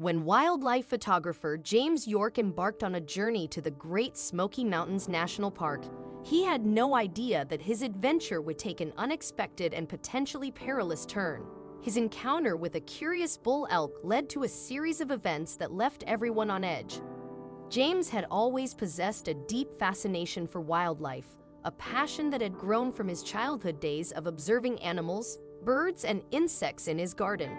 When wildlife photographer James York embarked on a journey to the Great Smoky Mountains National Park, he had no idea that his adventure would take an unexpected and potentially perilous turn. His encounter with a curious bull elk led to a series of events that left everyone on edge. James had always possessed a deep fascination for wildlife, a passion that had grown from his childhood days of observing animals, birds, and insects in his garden.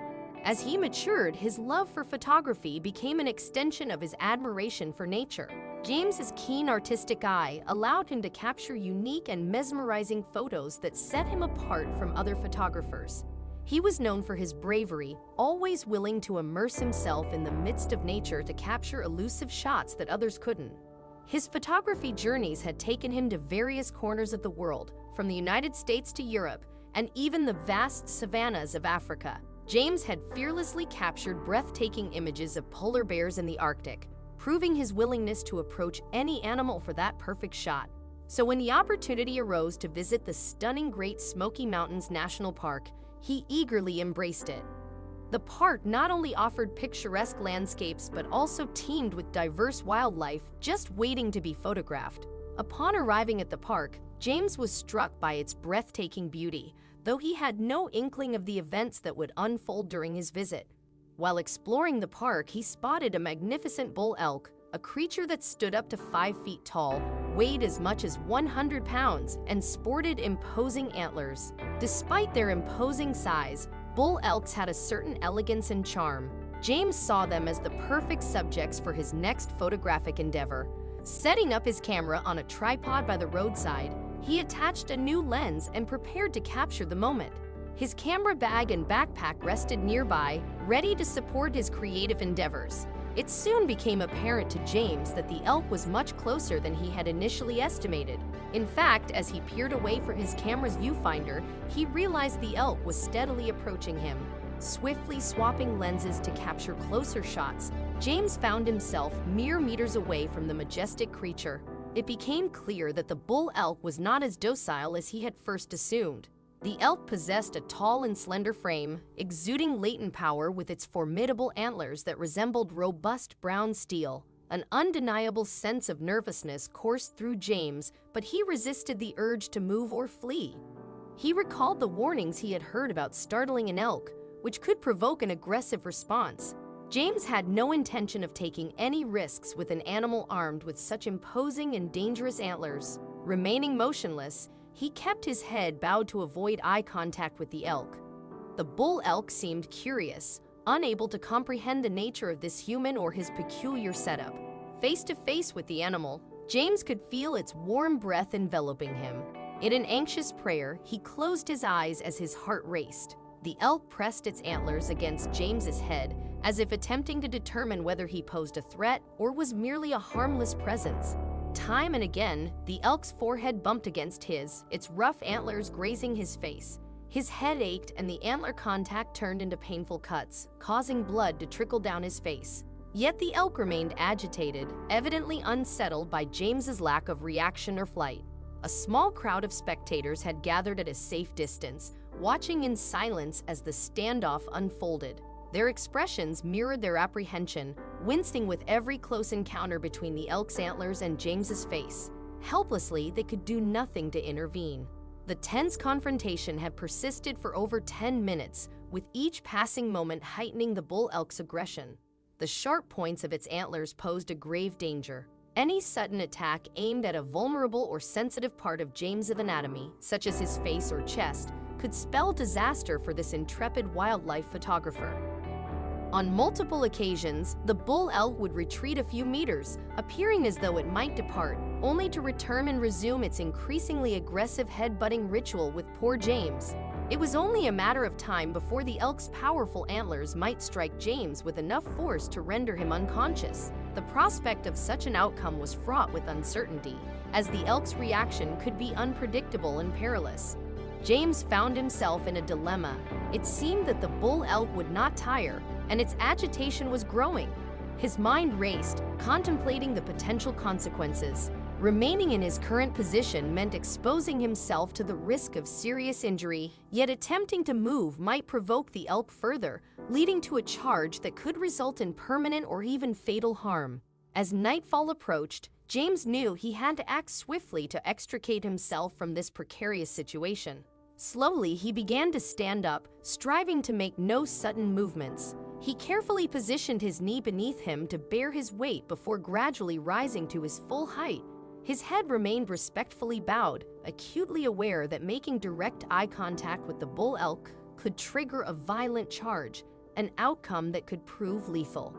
As he matured, his love for photography became an extension of his admiration for nature. James's keen artistic eye allowed him to capture unique and mesmerizing photos that set him apart from other photographers. He was known for his bravery, always willing to immerse himself in the midst of nature to capture elusive shots that others couldn't. His photography journeys had taken him to various corners of the world, from the United States to Europe, and even the vast savannas of Africa. James had fearlessly captured breathtaking images of polar bears in the Arctic, proving his willingness to approach any animal for that perfect shot. So when the opportunity arose to visit the stunning Great Smoky Mountains National Park, he eagerly embraced it. The park not only offered picturesque landscapes but also teemed with diverse wildlife just waiting to be photographed. Upon arriving at the park, James was struck by its breathtaking beauty, though he had no inkling of the events that would unfold during his visit. While exploring the park, he spotted a magnificent bull elk, a creature that stood up to 5 feet tall, weighed as much as 100 pounds, and sported imposing antlers. Despite their imposing size, bull elks had a certain elegance and charm. James saw them as the perfect subjects for his next photographic endeavor. Setting up his camera on a tripod by the roadside, he attached a new lens and prepared to capture the moment. His camera bag and backpack rested nearby, ready to support his creative endeavors. It soon became apparent to James that the elk was much closer than he had initially estimated. In fact, as he peered away from his camera's viewfinder, he realized the elk was steadily approaching him. Swiftly swapping lenses to capture closer shots, James found himself mere meters away from the majestic creature. It became clear that the bull elk was not as docile as he had first assumed. The elk possessed a tall and slender frame, exuding latent power with its formidable antlers that resembled robust brown steel. An undeniable sense of nervousness coursed through James, but he resisted the urge to move or flee. He recalled the warnings he had heard about startling an elk, which could provoke an aggressive response. James had no intention of taking any risks with an animal armed with such imposing and dangerous antlers. Remaining motionless, he kept his head bowed to avoid eye contact with the elk. The bull elk seemed curious, unable to comprehend the nature of this human or his peculiar setup. Face to face with the animal, James could feel its warm breath enveloping him. In an anxious prayer, he closed his eyes as his heart raced. The elk pressed its antlers against James's head, as if attempting to determine whether he posed a threat or was merely a harmless presence. Time and again, the elk's forehead bumped against his, its rough antlers grazing his face. His head ached and the antler contact turned into painful cuts, causing blood to trickle down his face. Yet the elk remained agitated, evidently unsettled by James's lack of reaction or flight. A small crowd of spectators had gathered at a safe distance, watching in silence as the standoff unfolded. Their expressions mirrored their apprehension, wincing with every close encounter between the elk's antlers and James's face. Helplessly, they could do nothing to intervene. The tense confrontation had persisted for over 10 minutes, with each passing moment heightening the bull elk's aggression. The sharp points of its antlers posed a grave danger. Any sudden attack aimed at a vulnerable or sensitive part of James's anatomy, such as his face or chest, could spell disaster for this intrepid wildlife photographer. On multiple occasions, the bull elk would retreat a few meters, appearing as though it might depart, only to return and resume its increasingly aggressive head-butting ritual with poor James. It was only a matter of time before the elk's powerful antlers might strike James with enough force to render him unconscious. The prospect of such an outcome was fraught with uncertainty, as the elk's reaction could be unpredictable and perilous. James found himself in a dilemma. It seemed that the bull elk would not tire, and its agitation was growing. His mind raced, contemplating the potential consequences. Remaining in his current position meant exposing himself to the risk of serious injury, yet attempting to move might provoke the elk further, leading to a charge that could result in permanent or even fatal harm. As nightfall approached, James knew he had to act swiftly to extricate himself from this precarious situation. Slowly, he began to stand up, striving to make no sudden movements. He carefully positioned his knee beneath him to bear his weight before gradually rising to his full height. His head remained respectfully bowed, acutely aware that making direct eye contact with the bull elk could trigger a violent charge, an outcome that could prove lethal.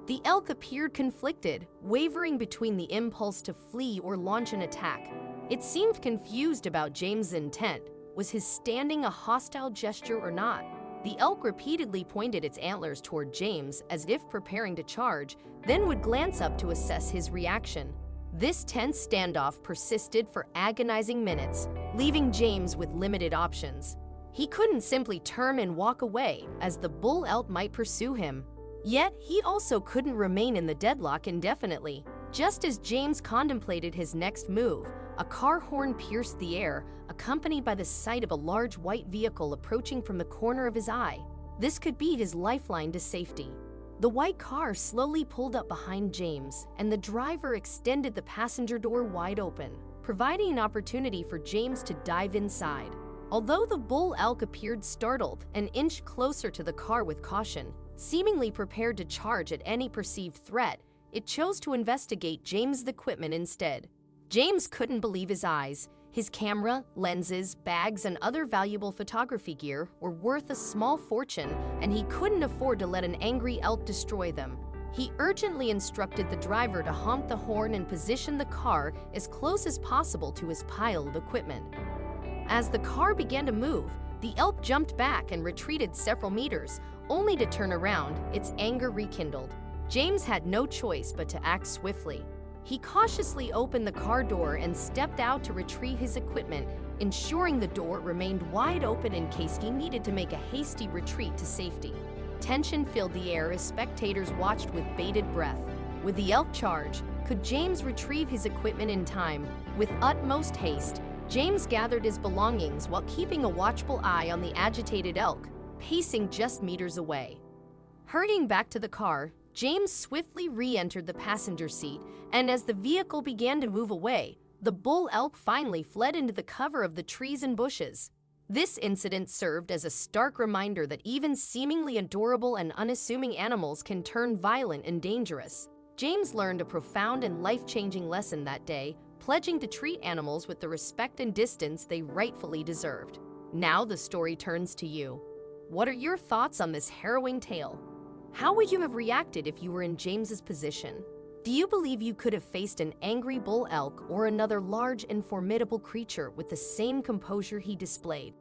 The elk appeared conflicted, wavering between the impulse to flee or launch an attack. It seemed confused about James' intent. Was his standing a hostile gesture or not? The elk repeatedly pointed its antlers toward James as if preparing to charge, then would glance up to assess his reaction. This tense standoff persisted for agonizing minutes, leaving James with limited options. He couldn't simply turn and walk away, as the bull elk might pursue him. Yet, he also couldn't remain in the deadlock indefinitely. Just as James contemplated his next move, a car horn pierced the air, accompanied by the sight of a large white vehicle approaching from the corner of his eye. This could be his lifeline to safety. The white car slowly pulled up behind James, and the driver extended the passenger door wide open, providing an opportunity for James to dive inside. Although the bull elk appeared startled and inched closer to the car with caution, seemingly prepared to charge at any perceived threat, it chose to investigate James' equipment instead. James couldn't believe his eyes. His camera, lenses, bags, and other valuable photography gear were worth a small fortune, and he couldn't afford to let an angry elk destroy them. He urgently instructed the driver to honk the horn and position the car as close as possible to his pile of equipment. As the car began to move, the elk jumped back and retreated several meters, only to turn around, its anger rekindled. James had no choice but to act swiftly. He cautiously opened the car door and stepped out to retrieve his equipment, ensuring the door remained wide open in case he needed to make a hasty retreat to safety. Tension filled the air as spectators watched with bated breath. With the elk charge, could James retrieve his equipment in time? With utmost haste, James gathered his belongings while keeping a watchful eye on the agitated elk, pacing just meters away. Hurrying back to the car, James swiftly re-entered the passenger seat, and as the vehicle began to move away, the bull elk finally fled into the cover of the trees and bushes. This incident served as a stark reminder that even seemingly adorable and unassuming animals can turn violent and dangerous. James learned a profound and life-changing lesson that day, pledging to treat animals with the respect and distance they rightfully deserved. Now the story turns to you. What are your thoughts on this harrowing tale? How would you have reacted if you were in James's position? Do you believe you could have faced an angry bull elk or another large and formidable creature with the same composure he displayed?